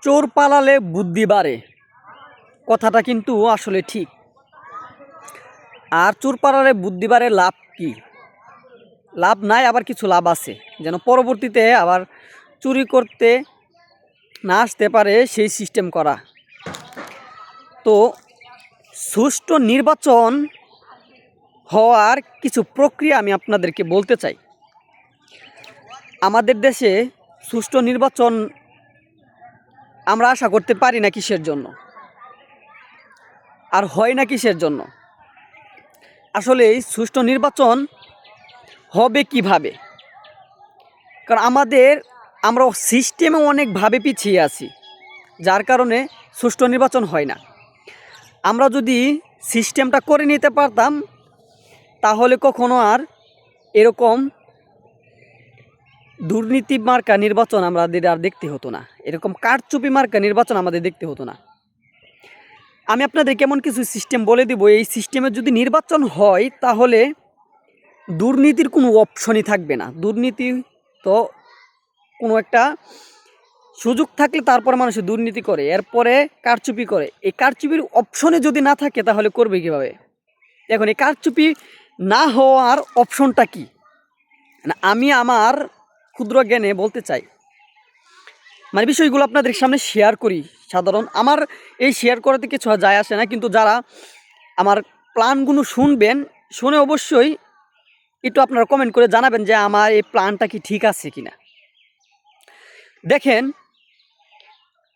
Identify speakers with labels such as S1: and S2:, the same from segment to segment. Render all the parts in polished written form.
S1: চোর পালালে বুদ্ধি বাড়ে, কথাটা কিন্তু আসলে ঠিক। আর চোর পালালে বুদ্ধি বাড়ে লাভ কি? লাভ নাই, আবার কিছু লাভ আছে, যেন পরবর্তীতে আবার চুরি করতে না আসতে পারে সেই সিস্টেম করা। তো সুষ্ঠু নির্বাচন হওয়ার কিছু প্রক্রিয়া আমি আপনাদেরকে বলতে চাই। আমাদের দেশে সুষ্ঠু নির্বাচন আমরা আশা করতে পারি না কিসের জন্য, আর হয় না কিসের জন্য? আসলে এই সুষ্ঠু নির্বাচন হবে কিভাবে? কারণ আমরা সিস্টেমে অনেকভাবে পিছিয়ে আছি, যার কারণে সুষ্ঠু নির্বাচন হয় না। আমরা যদি সিস্টেমটা করে নিতে পারতাম, তাহলে কখনো আর এরকম দুর্নীতি মার্কা নির্বাচন আমাদের আর দেখতে হতো না, এরকম কারচুপি মার্কা নির্বাচন আমাদের দেখতে হতো না। আমি আপনাদের কেমন কিছু সিস্টেম বলে দিব। এই সিস্টেমে যদি নির্বাচন হয়, তাহলে দুর্নীতির কোনো অপশনই থাকবে না। দুর্নীতি তো কোনো একটা সুযোগ থাকলে তারপরে মানুষ দুর্নীতি করে, এরপরে কারচুপি করে। এই কারচুপির অপশনে যদি না থাকে, তাহলে করবে কীভাবে? এখন এই কারচুপি না হওয়ার অপশনটা কি? আমি আমার ক্ষুদ্র জ্ঞানে বলতে চাই, বিষয়গুলো আপনাদের সামনে শেয়ার করি। সাধারণ আমার এই শেয়ার করাতে কিছু যায় আসে না, কিন্তু যারা আমার প্ল্যানগুলো শুনবেন, শুনে অবশ্যই একটু আপনারা কমেন্ট করে জানাবেন যে আমার এই প্ল্যানটা কি ঠিক আছে কিনা। দেখেন,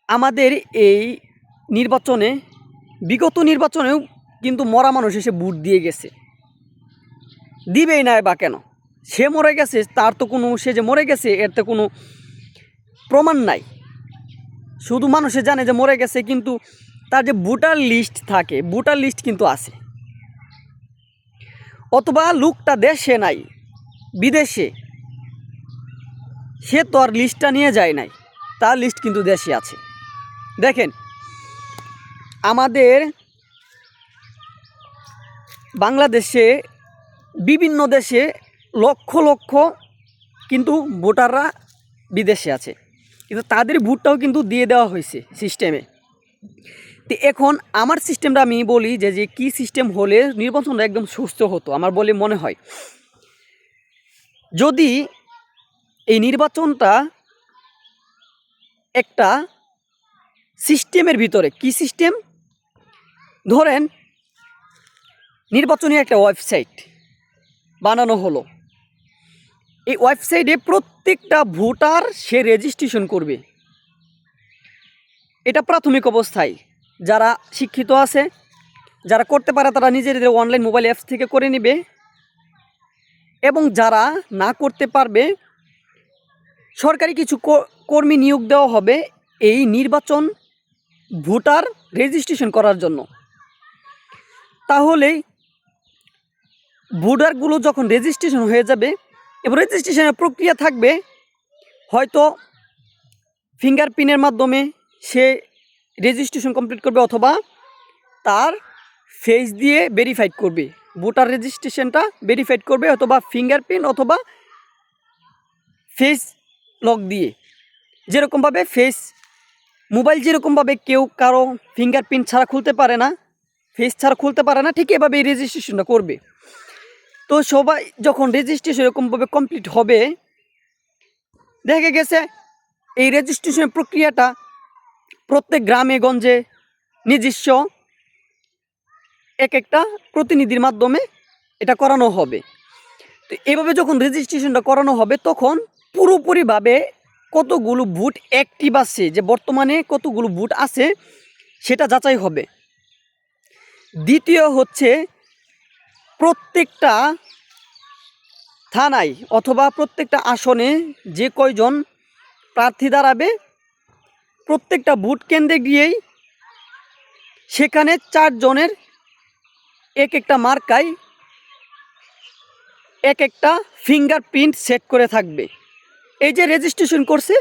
S1: আমাদের এই নির্বাচনে, বিগত নির্বাচনেও কিন্তু মরা মানুষ এসে ভোট দিয়ে গেছে। দিবেই না বা কেন? সে মরে গেছে, তার তো কোনো, সে যে মরে গেছে এর তো কোনো প্রমাণ নাই। শুধু মানুষে জানে যে মরে গেছে, কিন্তু তার যে ভোটার লিস্ট থাকে, ভোটার লিস্ট কিন্তু আছে। অথবা লোকটা দেশে নাই, বিদেশে, সে তো আর লিস্টটা নিয়ে যায় নাই, তার লিস্ট কিন্তু দেশে আছে। দেখেন, আমাদের বাংলাদেশে, বিভিন্ন দেশে লক্ষ লক্ষ কিন্তু ভোটাররা বিদেশে আছে, কিন্তু তাদের ভোটটাও কিন্তু দিয়ে দেওয়া হয়েছে সিস্টেমে। তো এখন আমার সিস্টেমটা আমি বলি যে কী সিস্টেম হলে নির্বাচনটা একদম সুস্থ হতো। আমার বলে মনে হয়, যদি এই নির্বাচনটা একটা সিস্টেমের ভিতরে, কি সিস্টেম? ধরেন, নির্বাচনী একটা ওয়েবসাইট বানানো হলো। এই ওয়েবসাইটে প্রত্যেকটা ভোটার সে রেজিস্ট্রেশন করবে। এটা প্রাথমিক অবস্থায় যারা শিক্ষিত আছে, যারা করতে পারে, তারা নিজেদের অনলাইন মোবাইল অ্যাপস থেকে করে নেবে, এবং যারা না করতে পারবে, সরকারি কিছু কর্মী নিয়োগ দেওয়া হবে এই নির্বাচন ভোটার রেজিস্ট্রেশন করার জন্য। তাহলে ভোটারগুলো যখন রেজিস্ট্রেশন হয়ে যাবে, এবং রেজিস্ট্রেশনের প্রক্রিয়া থাকবে, হয়তো ফিঙ্গারপ্রিন্টের মাধ্যমে সে রেজিস্ট্রেশন কমপ্লিট করবে, অথবা তার ফেস দিয়ে ভেরিফাইড করবে, ভোটার রেজিস্ট্রেশনটা ভেরিফাইড করবে, অথবা ফিঙ্গারপ্রিন্ট অথবা ফেস লক দিয়ে। যেরকমভাবে মোবাইল যেরকমভাবে কেউ কারো ফিঙ্গারপ্রিন্ট ছাড়া খুলতে পারে না, ফেস ছাড়া খুলতে পারে না, ঠিক এভাবে এই রেজিস্ট্রেশনটা করবে। তো সবাই যখন রেজিস্ট্রেশন এরকমভাবে কমপ্লিট হবে, দেখা গেছে এই রেজিস্ট্রেশনের প্রক্রিয়াটা প্রত্যেক গ্রামে গঞ্জে নিজস্ব এক একটা প্রতিনিধির মাধ্যমে এটা করানো হবে। তো এভাবে যখন রেজিস্ট্রেশনটা করানো হবে, তখন পুরোপুরিভাবে কতগুলো ভোট অ্যাক্টিভ আছে, যে বর্তমানে কতগুলো ভোট আছে, সেটা যাচাই হবে। দ্বিতীয় হচ্ছে, প্রত্যেকটা থানায় অথবা প্রত্যেকটা আসনে যে কয়জন প্রার্থী দাঁড়াবে, প্রত্যেকটা ভোট কেন্দ্রে গিয়েই সেখানে 4 জনের এক একটা মার্কায় এক একটা ফিঙ্গারপ্রিন্ট সেট করে থাকবে। এই যে রেজিস্ট্রেশন করছে,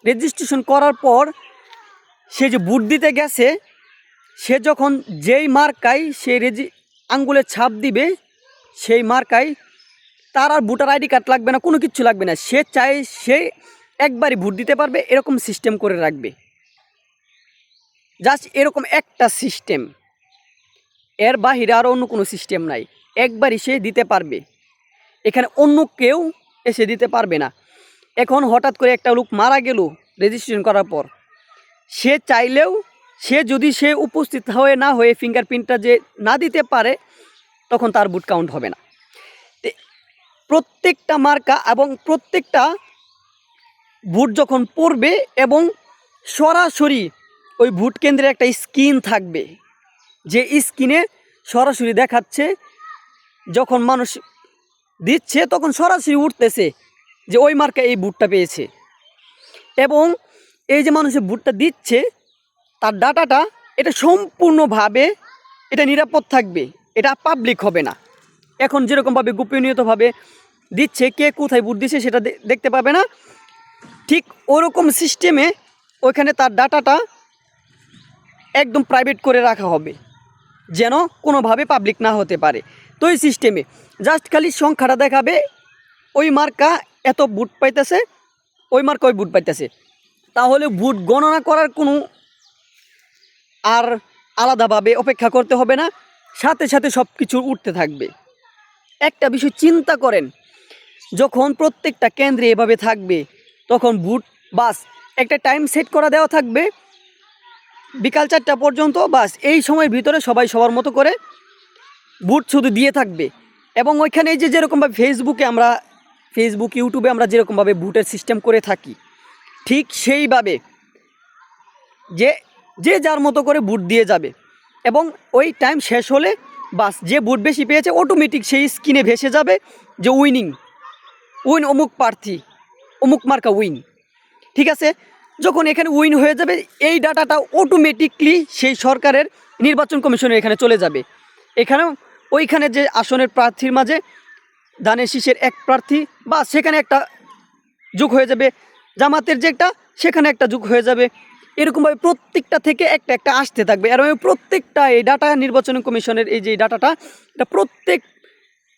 S1: রেজিস্ট্রেশন করার পর সে যে ভোট দিতে গেছে, সে যখন যেই মার্কায় সে আঙ্গুলের ছাপ দিবে, সেই মার্কায় তার আর ভোটার আইডি কার্ড লাগবে না, কোনো কিছু লাগবে না। সে চায় সে একবারই ভোট দিতে পারবে, এরকম সিস্টেম করে রাখবে। জাস্ট এরকম একটা সিস্টেম, এর বাহিরে আর অন্য কোনো সিস্টেম নাই। একবারই সে দিতে পারবে, এখানে অন্য কেউ এসে দিতে পারবে না। এখন হঠাৎ করে একটা লোক মারা গেল রেজিস্ট্রেশন করার পর, সে চাইলেও সে উপস্থিত হয়ে না হয়ে ফিঙ্গারপ্রিন্টটা যে না দিতে পারে, তখন তার বুট কাউন্ট হবে না। প্রত্যেকটা মার্কা এবং প্রত্যেকটা বুট যখন পড়বে এবং সরাসরি ওই ভোট কেন্দ্রে একটা স্ক্রিন থাকবে, যে স্ক্রিনে সরাসরি দেখাচ্ছে, যখন মানুষ দিচ্ছে তখন সরাসরি উঠতেছে যে ওই মার্কা এই বুটটা পেয়েছে। এবং এই যে মানুষের বুটটা দিচ্ছে তার ডাটাটা এটা সম্পূর্ণভাবে এটা নিরাপদ থাকবে, এটা পাবলিক হবে না। এখন যেরকমভাবে গোপনীয়ভাবে দিচ্ছে, কে কোথায় বুট দিচ্ছে সেটা দেখতে পাবে না, ঠিক ওরকম সিস্টেমে ওইখানে তার ডাটাটা একদম প্রাইভেট করে রাখা হবে, যেন কোনোভাবে পাবলিক না হতে পারে। তো এই সিস্টেমে জাস্ট খালি সংখ্যাটা দেখাবে, ওই মার্কা এত বুট পাইতেছে, ওই মার্কা ওই বুট পাইতেছে। তাহলে বুট গণনা করার কোনো আর আলাদাভাবে অপেক্ষা করতে হবে না, সাথে সাথে সব কিছু উঠতে থাকবে। একটা বিষয় চিন্তা করেন, যখন প্রত্যেকটা কেন্দ্রে এভাবে থাকবে তখন বুট বাস একটা টাইম সেট করা দেওয়া থাকবে, বিকাল 4টা পর্যন্ত, বাস এই সময়ের ভিতরে সবাই সবার মতো করে বুট শুধু দিয়ে থাকবে। এবং ওইখানে যে যেরকমভাবে ফেসবুক ইউটিউবে আমরা যেরকমভাবে বুটের সিস্টেম করে থাকি, ঠিক সেইভাবে যে যে যার মতো করে বুট দিয়ে যাবে। এবং ওই টাইম শেষ হলে বাস যে বুট বেশি পেয়েছে অটোমেটিক সেই স্ক্রিনে ভেসে যাবে যে উইন অমুক প্রার্থী, অমুক মার্কা উইন। ঠিক আছে, যখন এখানে উইন হয়ে যাবে এই ডাটাটা অটোমেটিকলি সেই সরকারের নির্বাচন কমিশনের এখানে চলে যাবে। এখানেও ওইখানে যে আসনের প্রার্থীর মাঝে ধানের শীষের এক প্রার্থী বা সেখানে একটা যোগ হয়ে যাবে, জামাতের যে একটা সেখানে একটা যোগ হয়ে যাবে, এরকমভাবে প্রত্যেকটা থেকে একটা একটা আসতে থাকবে। আর প্রত্যেকটা এই ডাটা নির্বাচন কমিশনের এই যে ডাটাটা, এটা প্রত্যেক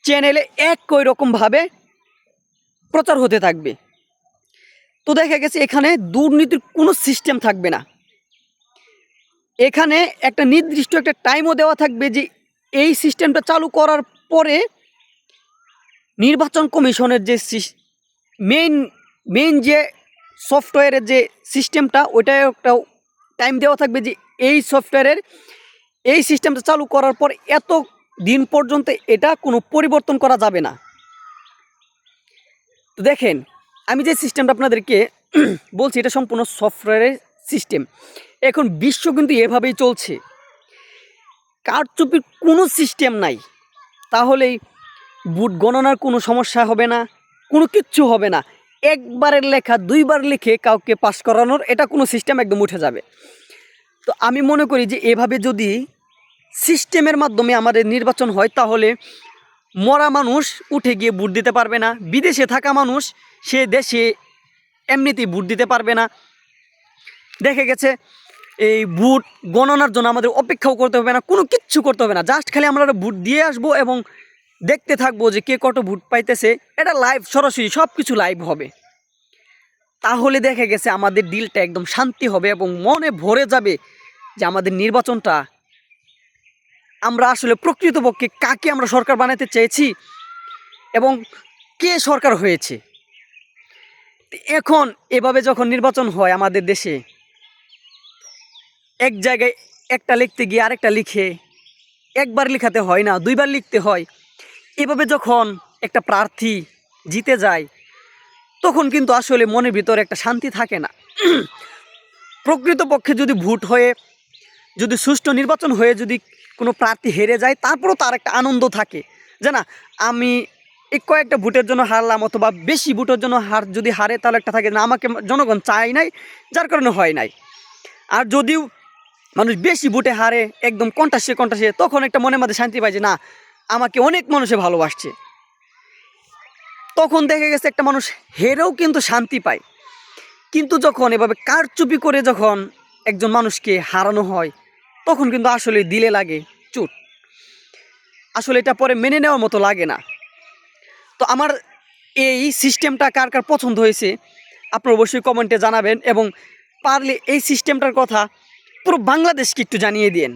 S1: চ্যানেলে একই রকমভাবে প্রচার হতে থাকবে। তো দেখা গেছে এখানে দুর্নীতির কোনো সিস্টেম থাকবে না। এখানে একটা নির্দিষ্ট একটা টাইমও দেওয়া থাকবে যে এই সিস্টেমটা চালু করার পরে নির্বাচন কমিশনের যে মেইন যে সফটওয়্যারের যে সিস্টেমটা, ওইটা একটা টাইম দেওয়া থাকবে যে এই সফটওয়্যারের এই সিস্টেমটা চালু করার পর এত দিন পর্যন্ত এটা কোনো পরিবর্তন করা যাবে না। তো দেখেন, আমি যে সিস্টেমটা আপনাদেরকে বলছি এটা সম্পূর্ণ সফটওয়্যারের সিস্টেম। এখন বিশ্ব কিন্তু এভাবেই চলছে, কারচুপির কোনো সিস্টেম নাই। তাহলেই বুট গণনার কোনো সমস্যা হবে না, কোনো কিচ্ছু হবে না। একবারের লেখা দুইবার লিখে কাউকে পাস করানোর এটা কোনো সিস্টেম একদম উঠে যাবে। তো আমি মনে করি যে এভাবে যদি সিস্টেমের মাধ্যমে আমাদের নির্বাচন হয়, তাহলে মরা মানুষ উঠে গিয়ে ভোট দিতে পারবে না, বিদেশে থাকা মানুষ সে দেশে এমনিতেই ভোট দিতে পারবে না। দেখে গেছে এই ভোট গণনার জন্য আমাদের অপেক্ষাও করতে হবে না, কোনো কিচ্ছু করতে হবে না, জাস্ট খালি আমরা ভোট দিয়ে আসবো এবং দেখতে থাকবো যে কে কত ভোট পাইতেছে। এটা লাইভ, সরাসরি সব কিছু লাইভ হবে। তাহলে দেখে গেছে আমাদের দিলটা একদম শান্তি হবে এবং মনে ভরে যাবে যে আমাদের নির্বাচনটা আমরা আসলে প্রকৃতপক্ষে কাকে আমরা সরকার বানাতে চেয়েছি এবং কে সরকার হয়েছে। এখন এভাবে যখন নির্বাচন হয় আমাদের দেশে, এক জায়গায় একটা লিখতে গিয়ে আরেকটা লিখে, একবার লিখাতে হয় না, দুইবার লিখতে হয়। এভাবে যখন একটা প্রার্থী জিতে যায় তখন কিন্তু আসলে মনের ভিতরে একটা শান্তি থাকে না। প্রকৃতপক্ষে যদি ভোট হয়ে, যদি সুষ্ঠু নির্বাচন হয়ে যদি কোনো প্রার্থী হেরে যায়, তারপরও তার একটা আনন্দ থাকে যে না, আমি এই কয়েকটা ভোটের জন্য হারলাম, অথবা বেশি ভোটের জন্য যদি হারে তাহলে একটা থাকে না, আমাকে জনগণ চায় নাই, যার কারণে হয় নাই। আর যদিও মানুষ বেশি ভোটে হারে, একদম কণ্ঠাসে, তখন একটা মনের মধ্যে শান্তি পায় যে না, আমাকে অনেক মানুষে ভালোবাসছে। তখন দেখা গেছে একটা মানুষ হেরেও কিন্তু শান্তি পায়। কিন্তু যখন এভাবে কারচুপি করে যখন একজন মানুষকে হারানো হয়, তখন কিন্তু আসলে দিলে লাগে চোট। আসলে এটা পরে মেনে নেওয়ার মতো লাগে না। তো আমার এই সিস্টেমটা কার কার পছন্দ হয়েছে আপনারা অবশ্যই কমেন্টে জানাবেন, এবং পারলে এই সিস্টেমটার কথা পুরো বাংলাদেশকে একটু জানিয়ে দিন।